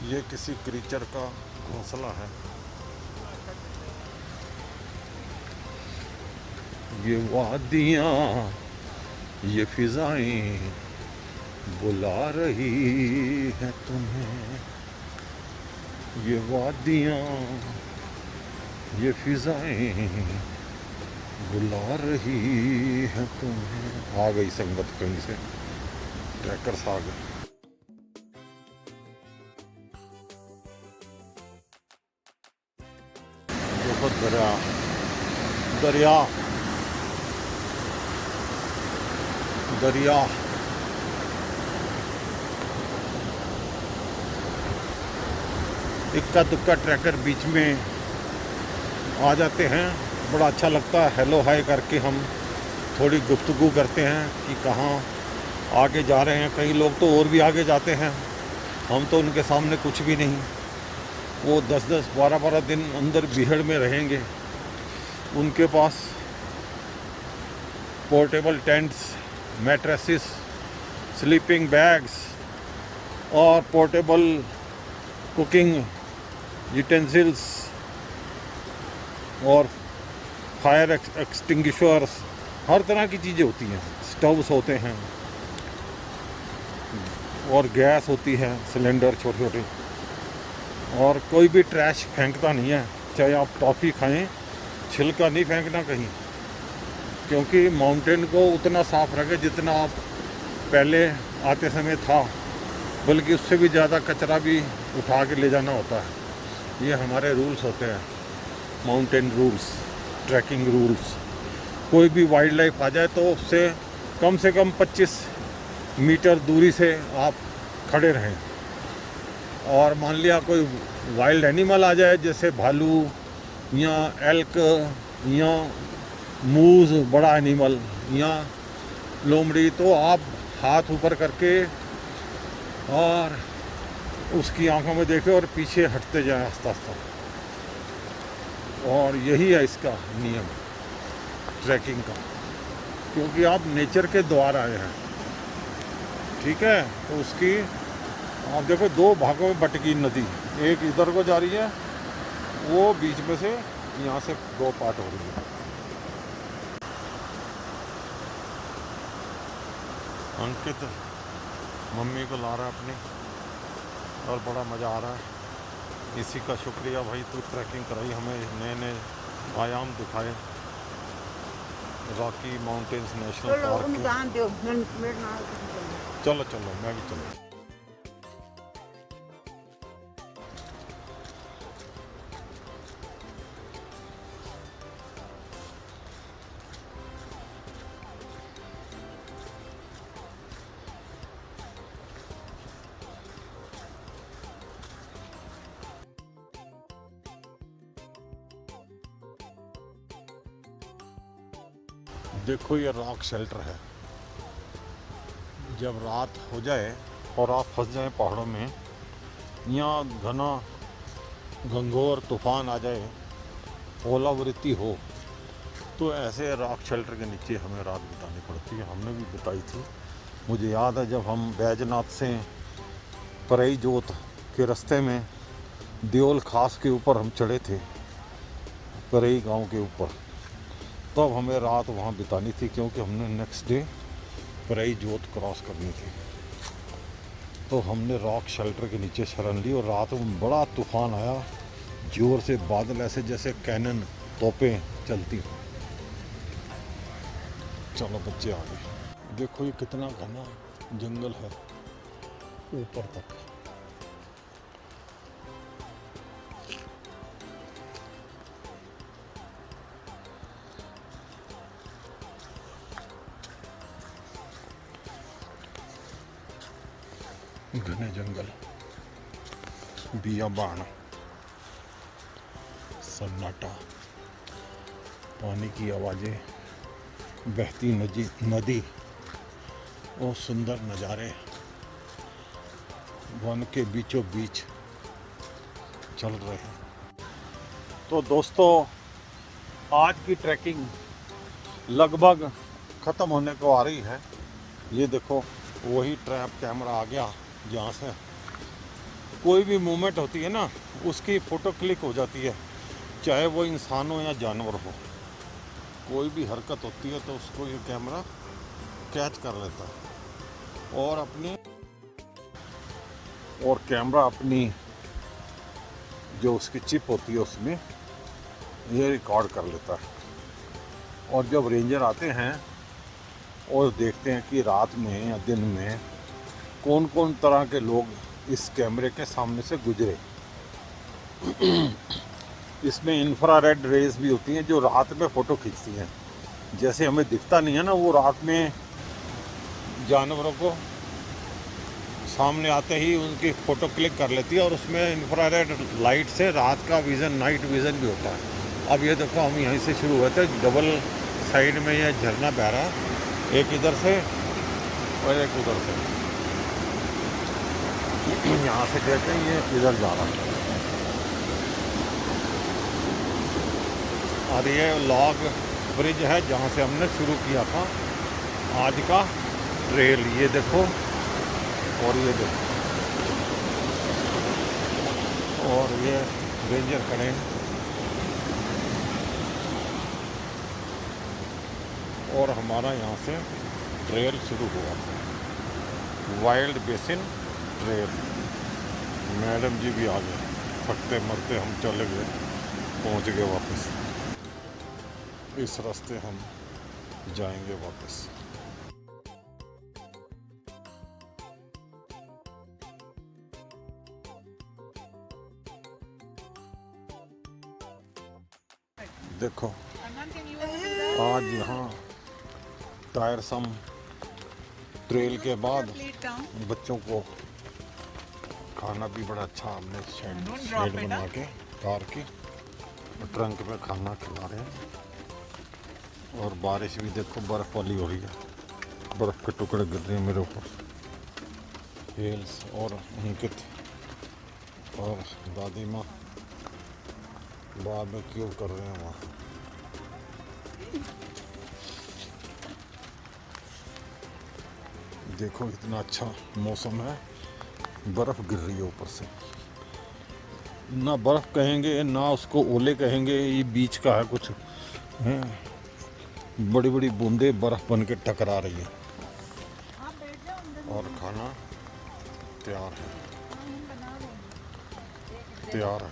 ये किसी क्रीचर का घोंसला है। ये वादियाँ, ये फिजाएं बुला रही है तुम्हें। ये वादियाँ, ये फिजाएं बुला रही है तुम्हें। आ गई संगत कहीं से, ट्रैकर्स आ गए। देखो दरिया, दरिया, दरिया। इक्का दुक्का ट्रैकर बीच में आ जाते हैं, बड़ा अच्छा लगता है। हेलो हाय करके हम थोड़ी गुफ्तगू करते हैं कि कहाँ आगे जा रहे हैं। कई लोग तो और भी आगे जाते हैं, हम तो उनके सामने कुछ भी नहीं। वो 10-10, 12-12 दिन अंदर भीड़ में रहेंगे। उनके पास portable tents, mattresses, sleeping bags और पोर्टेबल कुकिंग यूटेंसिल्स और फायर एक्सटिंग्विशर्स, हर तरह की चीज़ें होती हैं। स्टव्स होते हैं और गैस होती है, सिलेंडर छोटे छोटे। और कोई भी ट्रैश फेंकता नहीं है। चाहे आप टॉफ़ी खाएं, छिलका नहीं फेंकना कहीं, क्योंकि माउंटेन को उतना साफ़ रखें जितना आप पहले आते समय था, बल्कि उससे भी ज़्यादा कचरा भी उठा के ले जाना होता है। ये हमारे रूल्स होते हैं, माउंटेन रूल्स, ट्रैकिंग रूल्स। कोई भी वाइल्ड लाइफ आ जाए तो उससे कम से कम 25 मीटर दूरी से आप खड़े रहें। और मान लिया कोई वाइल्ड एनिमल आ जाए, जैसे भालू या एल्क या मूज, बड़ा एनिमल, या लोमड़ी, तो आप हाथ ऊपर करके और उसकी आंखों में देखें और पीछे हटते जाएं आस्ता आस्ता। और यही है इसका नियम ट्रैकिंग का, क्योंकि आप नेचर के द्वार आए हैं। ठीक है, तो उसकी आप देखो 2 भागों में बटी नदी, एक इधर को जा रही है, वो बीच में से यहाँ से 2 पार्ट हो रही है। अंकित मम्मी को ला रहा है अपनी, और बड़ा मज़ा आ रहा है। इसी का शुक्रिया भाई, तू ट्रैकिंग कराई, हमें नए नए आयाम दिखाए रॉकी माउंटेन्स नेशनल पार्क के। चलो चलो, मैं भी चलो। देखो ये रॉक शेल्टर है। जब रात हो जाए और आप फंस जाएं पहाड़ों में, या घना घंघोर तूफान आ जाए, ओलावृष्टि हो, तो ऐसे रॉक शेल्टर के नीचे हमें रात बितानी पड़ती है। हमने भी बिताई थी। मुझे याद है जब हम बैजनाथ से परई जोत के रास्ते में देओल खास के ऊपर हम चढ़े थे, परई गांव के ऊपर, तब हमें रात वहाँ बितानी थी, क्योंकि हमने नेक्स्ट डे परई जोत क्रॉस करनी थी। तो हमने रॉक शेल्टर के नीचे शरण ली, और रात में बड़ा तूफान आया, जोर से बादल ऐसे जैसे कैनन तोपें चलती हों। चलो बच्चे आ गए। देखो ये कितना घना जंगल है ऊपर तक। घने जंगल, बियाबान, सन्नाटा, पानी की आवाज़ें, बहती नदी और सुंदर नज़ारे, वन के बीचों बीच चल रहे हैं। तो दोस्तों, आज की ट्रैकिंग लगभग ख़त्म होने को आ रही है। ये देखो वही ट्रैप कैमरा आ गया, जहाँ से कोई भी मूवमेंट होती है ना, उसकी फ़ोटो क्लिक हो जाती है, चाहे वो इंसान हो या जानवर हो। कोई भी हरकत होती है तो उसको ये कैमरा कैच कर लेता है और कैमरा अपनी जो उसकी चिप होती है उसमें ये रिकॉर्ड कर लेता है। और जब रेंजर आते हैं और देखते हैं कि रात में या दिन में कौन कौन तरह के लोग इस कैमरे के सामने से गुजरे। इसमें इंफ्रारेड रेज भी होती हैं जो रात में फ़ोटो खींचती हैं। जैसे हमें दिखता नहीं है ना, वो रात में जानवरों को सामने आते ही उनकी फ़ोटो क्लिक कर लेती है और उसमें इंफ्रारेड लाइट से रात का विज़न, नाइट विज़न भी होता है। अब ये देखो, हम यहीं से शुरू हुए थे, डबल साइड में ये झरना बह रहा है, एक इधर से और एक उधर से। यहाँ से कहते हैं ये इधर जा रहा है। और ये लॉग ब्रिज है जहाँ से हमने शुरू किया था आज का ट्रेल। ये देखो और ये देखो, और ये रेंजर खड़े हैं और हमारा यहाँ से ट्रेल शुरू हुआ, वाइल्ड बेसिन ट्रेल। मैडम जी भी आ गए, थकते मरते हम चले गए, पहुँच गए वापस। इस रास्ते हम जाएंगे वापस। देखो आज यहाँ टायरसम ट्रेल के बाद बच्चों को खाना भी बड़ा अच्छा, हमने शेड बना के कार की ट्रंक में खाना खिला रहे हैं। और बारिश भी देखो बर्फ़ वाली हो रही है, बर्फ़ के टुकड़े गिर रहे हैं मेरे ऊपर। हेल्स और अंकित और दादी माँ बारबेक्यू कर रहे हैं वहाँ। देखो इतना अच्छा मौसम है, बर्फ़ गिर रही है ऊपर से। ना बर्फ़ कहेंगे ना उसको ओले कहेंगे, ये बीच का है कुछ है। बड़ी बड़ी बूंदें बर्फ़ बन के टकरा रही है। और खाना तैयार है, तैयार है।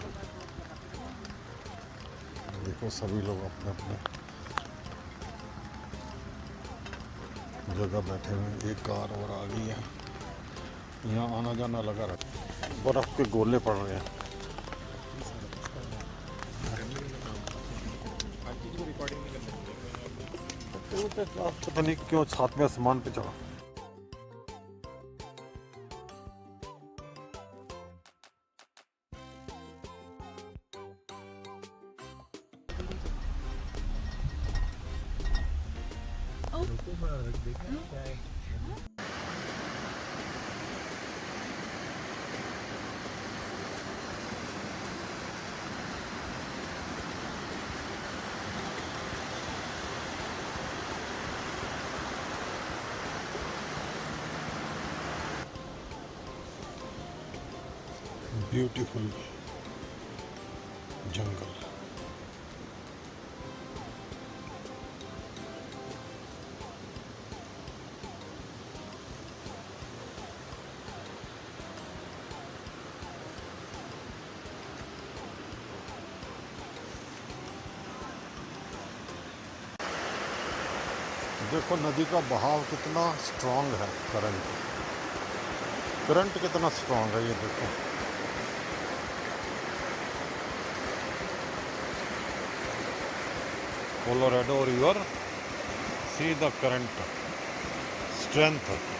देखो सभी लोग अपने अपने जगह बैठे हुए। एक कार और आ गई है, यहाँ आना जाना लगा रहता है। बर्फ़ के गोले पड़ रहे हैं। पता नहीं क्यों सातवें आसमान पे चढ़ा। ब्यूटीफुल जंगल। देखो नदी का बहाव कितना स्ट्रांग है, करंट कितना स्ट्रांग है। ये देखो Colorado River, see the current strength.